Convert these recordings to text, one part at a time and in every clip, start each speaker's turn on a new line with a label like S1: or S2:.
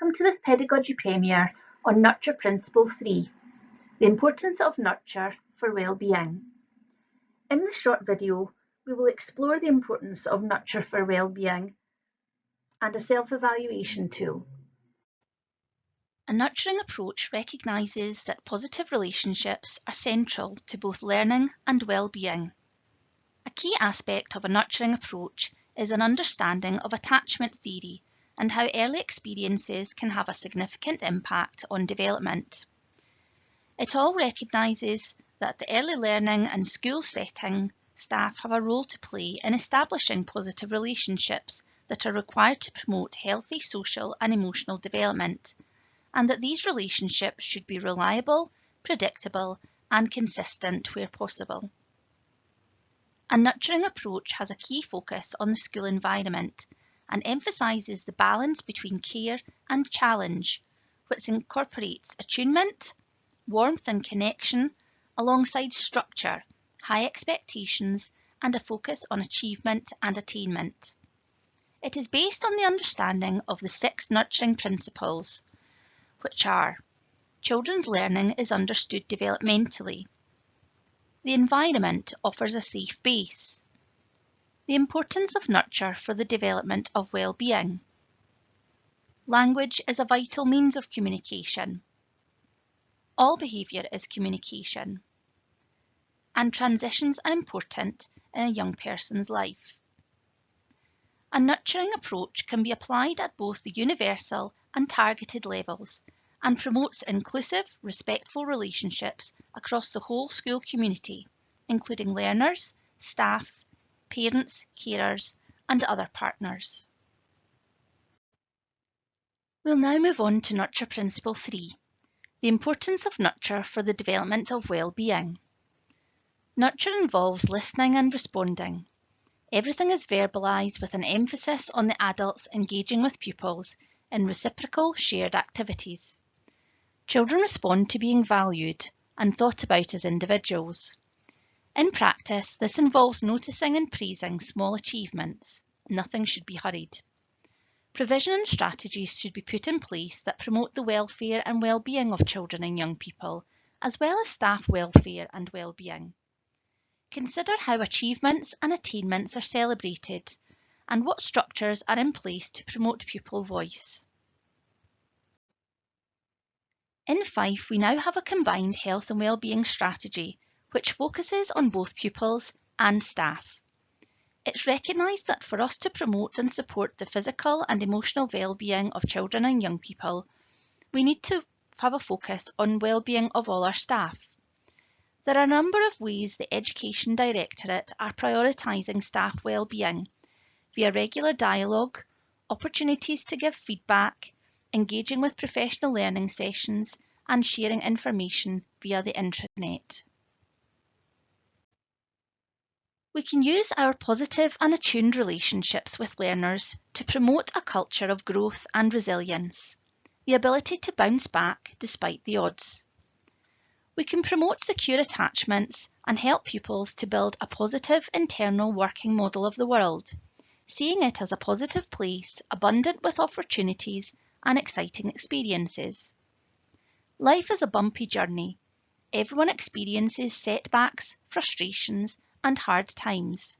S1: Welcome to this Pedagogy Premiere on Nurture Principle 3, the importance of nurture for well-being. In this short video, we will explore the importance of nurture for well-being and a self-evaluation tool.
S2: A nurturing approach recognises that positive relationships are central to both learning and well-being. A key aspect of a nurturing approach is an understanding of attachment theory and how early experiences can have a significant impact on development. It all recognises that the early learning and school setting staff have a role to play in establishing positive relationships that are required to promote healthy social and emotional development, and that these relationships should be reliable, predictable, and consistent where possible. A nurturing approach has a key focus on the school environment and emphasises the balance between care and challenge, which incorporates attunement, warmth and connection, alongside structure, high expectations, and a focus on achievement and attainment. It is based on the understanding of the 6 nurturing principles, which are: children's learning is understood developmentally. The environment offers a safe base. The importance of nurture for the development of well-being. Language is a vital means of communication. All behaviour is communication. And transitions are important in a young person's life. A nurturing approach can be applied at both the universal and targeted levels and promotes inclusive, respectful relationships across the whole school community, including learners, staff, parents, carers, and other partners. We'll now move on to Nurture Principle 3, the importance of nurture for the development of well-being. Nurture involves listening and responding. Everything is verbalised with an emphasis on the adults engaging with pupils in reciprocal shared activities. Children respond to being valued and thought about as individuals. In practice, this involves noticing and praising small achievements. Nothing should be hurried. Provision and strategies should be put in place that promote the welfare and well-being of children and young people, as well as staff welfare and well-being. Consider how achievements and attainments are celebrated and what structures are in place to promote pupil voice. In Fife, we now have a combined health and wellbeing strategy which focuses on both pupils and staff. It's recognised that for us to promote and support the physical and emotional well-being of children and young people, we need to have a focus on well-being of all our staff. There are a number of ways the Education Directorate are prioritising staff well-being via regular dialogue, opportunities to give feedback, engaging with professional learning sessions, and sharing information via the intranet. We can use our positive and attuned relationships with learners to promote a culture of growth and resilience, the ability to bounce back despite the odds. We can promote secure attachments and help pupils to build a positive internal working model of the world, seeing it as a positive place abundant with opportunities and exciting experiences. Life is a bumpy journey. Everyone experiences setbacks, frustrations, and hard times.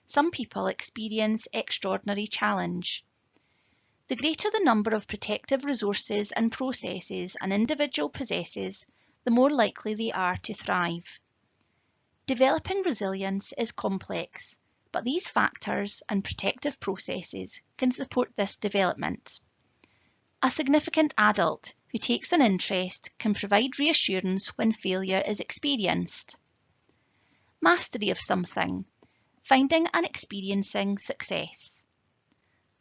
S2: Some people experience extraordinary challenge. The greater the number of protective resources and processes an individual possesses, the more likely they are to thrive. Developing resilience is complex, but these factors and protective processes can support this development. A significant adult who takes an interest can provide reassurance when failure is experienced. Mastery of something, finding and experiencing success.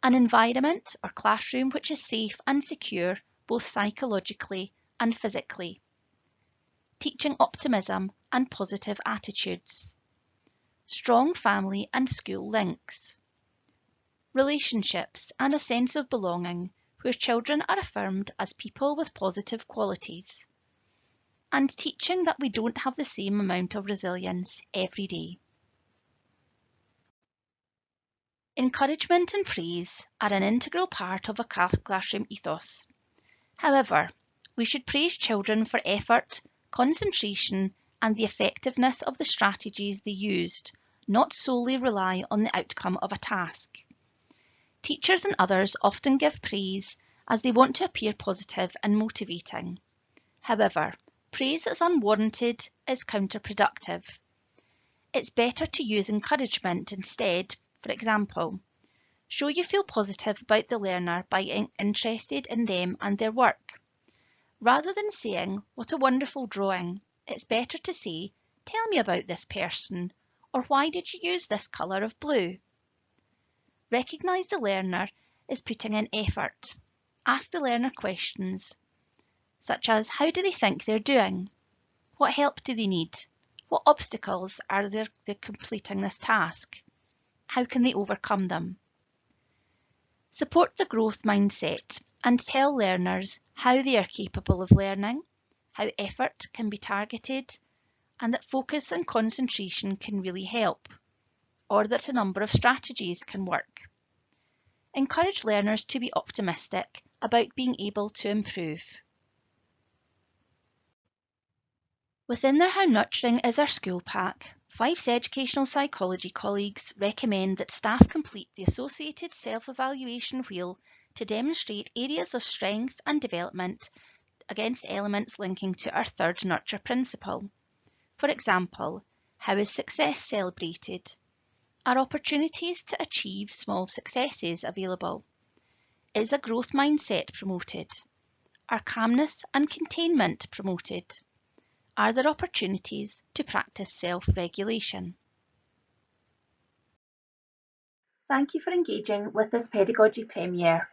S2: An environment or classroom which is safe and secure both psychologically and physically. Teaching optimism and positive attitudes. Strong family and school links. Relationships and a sense of belonging where children are affirmed as people with positive qualities. And teaching that we don't have the same amount of resilience every day. Encouragement and praise are an integral part of a classroom ethos. However, we should praise children for effort, concentration, and the effectiveness of the strategies they used, not solely rely on the outcome of a task. Teachers and others often give praise as they want to appear positive and motivating. However, praise that's unwarranted is counterproductive. It's better to use encouragement instead. For example, show you feel positive about the learner by being interested in them and their work. Rather than saying, "What a wonderful drawing," it's better to say, "Tell me about this person," or "Why did you use this colour of blue?" Recognise the learner is putting in effort. Ask the learner questions, such as how do they think they're doing? What help do they need? What obstacles are there to completing this task? How can they overcome them? Support the growth mindset and tell learners how they are capable of learning, how effort can be targeted, and that focus and concentration can really help, or that a number of strategies can work. Encourage learners to be optimistic about being able to improve. Within their How Nurturing is Our School Pack, Fife's educational psychology colleagues recommend that staff complete the associated self-evaluation wheel to demonstrate areas of strength and development against elements linking to our third nurture principle. For example, how is success celebrated? Are opportunities to achieve small successes available? Is a growth mindset promoted? Are calmness and containment promoted? Are there opportunities to practice self-regulation?
S1: Thank you for engaging with this Pedagogy Premiere.